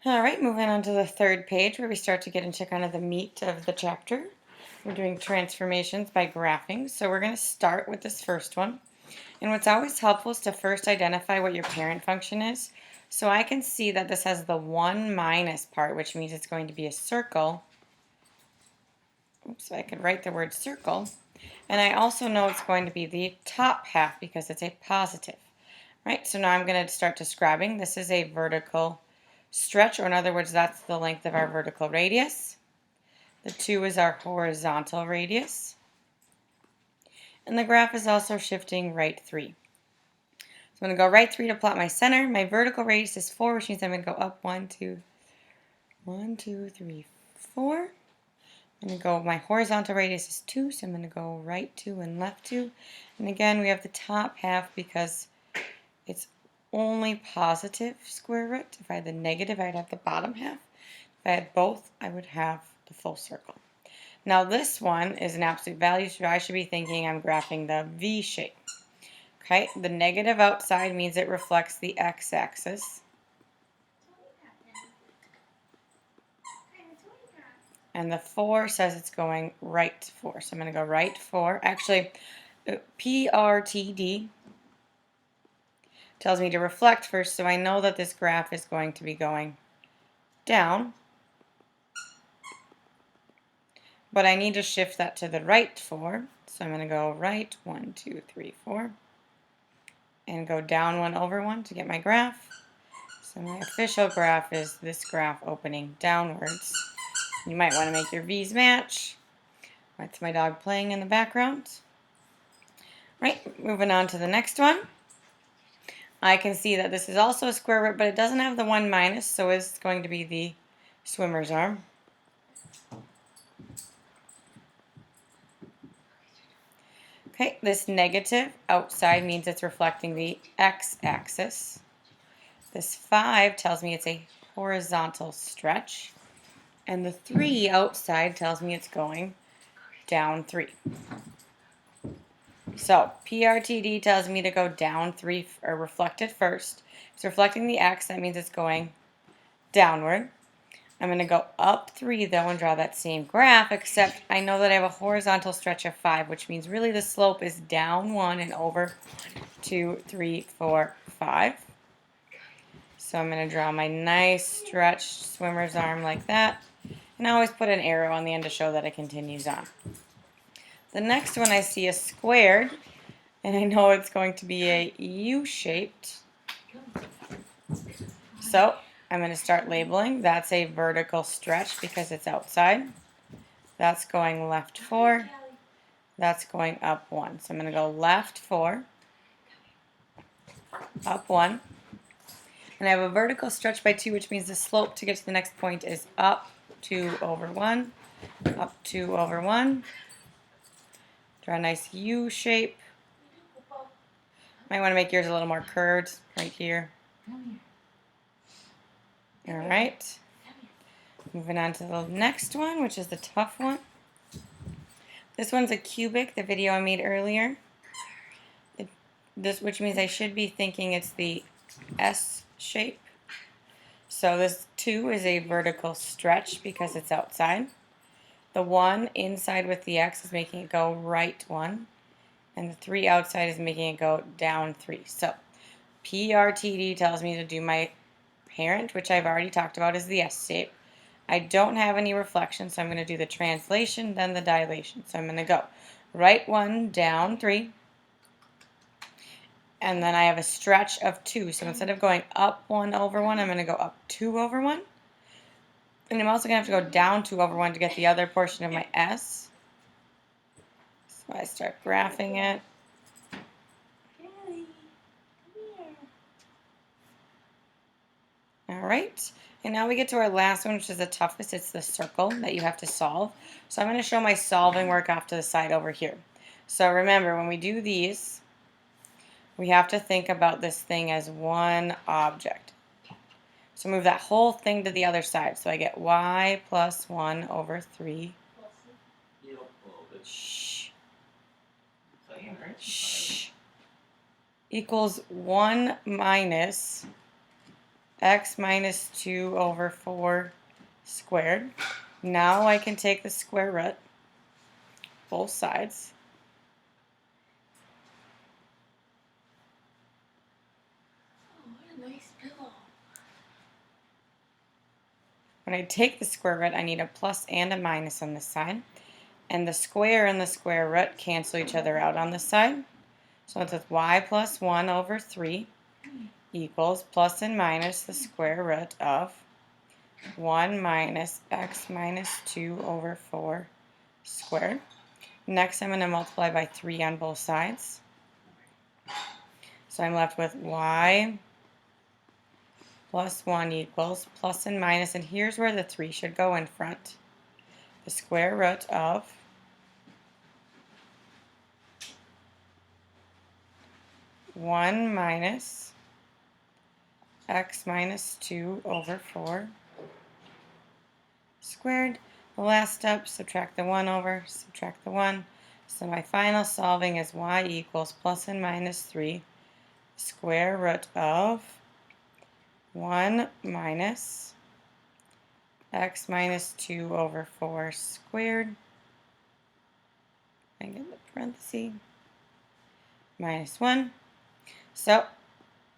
All right, moving on to the third page where we start to get into kind of the meat of the chapter. We're doing transformations by graphing. So we're going to start with this first one. And what's always helpful is to first identify what your parent function is. So I can see that this has the 1 minus part, which means it's going to be a circle. Oops, so I could write the word circle. And I also know it's going to be the top half because it's a positive. Right, so now I'm going to start describing. This is a vertical stretch, or in other words, that's the length of our vertical radius. The 2 is our horizontal radius. And the graph is also shifting right 3. So I'm going to go right 3 to plot my center. My vertical radius is 4, which means I'm going to go up 1, 2, 3, 4. I'm going to go, my horizontal radius is 2, so I'm going to go right 2 and left 2. And again, we have the top half because it's only positive square root. If I had the negative, I'd have the bottom half. If I had both, I would have the full circle. Now this one is an absolute value, so I should be thinking I'm graphing the V shape. Okay, the negative outside means it reflects the x-axis. And the 4 says it's going right 4. So I'm going to go right 4. Actually, PRTD tells me to reflect first, so I know that this graph is going to be going down. But I need to shift that to the right 4. So I'm going to go right 1, 2, 3, 4. And go down 1 over 1 to get my graph. So my official graph is this graph opening downwards. You might want to make your V's match. That's my dog playing in the background. Right, moving on to the next one. I can see that this is also a square root, but it doesn't have the 1 minus, so it's going to be the swimmer's arm. Okay, this negative outside means it's reflecting the x-axis. This 5 tells me it's a horizontal stretch. And the 3 outside tells me it's going down 3. So PRTD tells me to go down 3, or reflect it first. It's reflecting the x, that means it's going downward. I'm going to go up 3 though and draw that same graph, except I know that I have a horizontal stretch of 5, which means really the slope is down 1 and over 2, 3, 4, 5. So I'm going to draw my nice stretched swimmer's arm like that. And I always put an arrow on the end to show that it continues on. The next one I see is squared, and I know it's going to be a U-shaped. So I'm going to start labeling. That's a vertical stretch because it's outside. That's going left 4. That's going up 1. So I'm going to go left 4, up 1. And I have a vertical stretch by 2, which means the slope to get to the next point is up 2 over 1, up 2 over 1. Draw a nice U shape. Might want to make yours a little more curved right here. All right. Moving on to the next one, which is the tough one. This one's a cubic, the video I made earlier. Which means I should be thinking it's the S shape. So this 2 is a vertical stretch because it's outside. The 1 inside with the X is making it go right 1. And the 3 outside is making it go down 3. So PRTD tells me to do my parent, which I've already talked about, is the S shape. I don't have any reflection, so I'm going to do the translation, then the dilation. So I'm going to go right 1, down 3. And then I have a stretch of 2. So instead of going up 1 over 1, I'm going to go up 2 over 1. And I'm also going to have to go down 2 over 1 to get the other portion of my S. So I start graphing it. All right. And now we get to our last one, which is the toughest. It's the circle that you have to solve. So I'm going to show my solving work off to the side over here. So remember, when we do these, we have to think about this thing as one object. So move that whole thing to the other side. So I get y plus 1 over 3. Shh. Shh. Equals 1 minus x minus 2 over 4 squared. Now I can take the square root, both sides. Oh, what a nice pillow. When I take the square root, I need a plus and a minus on this side. And the square and the square root cancel each other out on this side. So it's with y plus 1 over 3 equals plus and minus the square root of 1 minus x minus 2 over 4 squared. Next, I'm going to multiply by 3 on both sides. So I'm left with y plus 1 equals plus and minus, and here's where the 3 should go in front. The square root of 1 minus x minus 2 over 4 squared. The last step, subtract the 1 over, subtract the 1. So my final solving is y equals plus and minus 3 square root of 1 minus x minus 2 over 4 squared. I get the parenthesis. Minus 1. So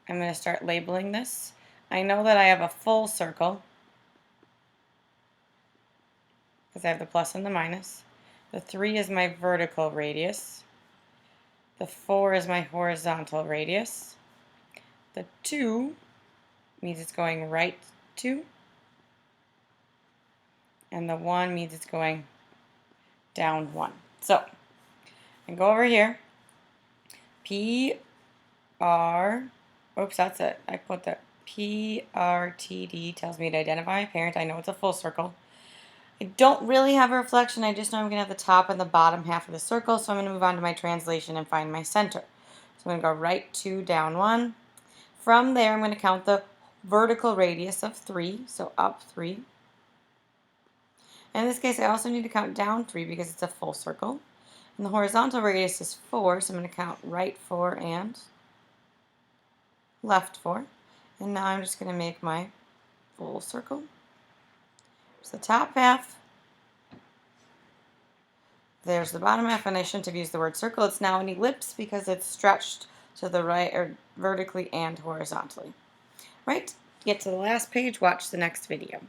I'm going to start labeling this. I know that I have a full circle because I have the plus and the minus. The 3 is my vertical radius. The 4 is my horizontal radius. The 2 means it's going right 2. And the 1 means it's going down 1. So I can go over here. Oops, that's it. I put the PRTD tells me to identify my parent. I know it's a full circle. I don't really have a reflection. I just know I'm going to have the top and the bottom half of the circle. So I'm going to move on to my translation and find my center. So I'm going to go right 2, down 1. From there, I'm going to count the vertical radius of 3. So up 3. In this case, I also need to count down 3 because it's a full circle. And the horizontal radius is 4. So I'm going to count right 4 and left 4. And now I'm just going to make my full circle. There's the top half. There's the bottom half, and I shouldn't have used the word circle. It's now an ellipse because it's stretched to the right, or vertically and horizontally. Right? To get to the last page, watch the next video.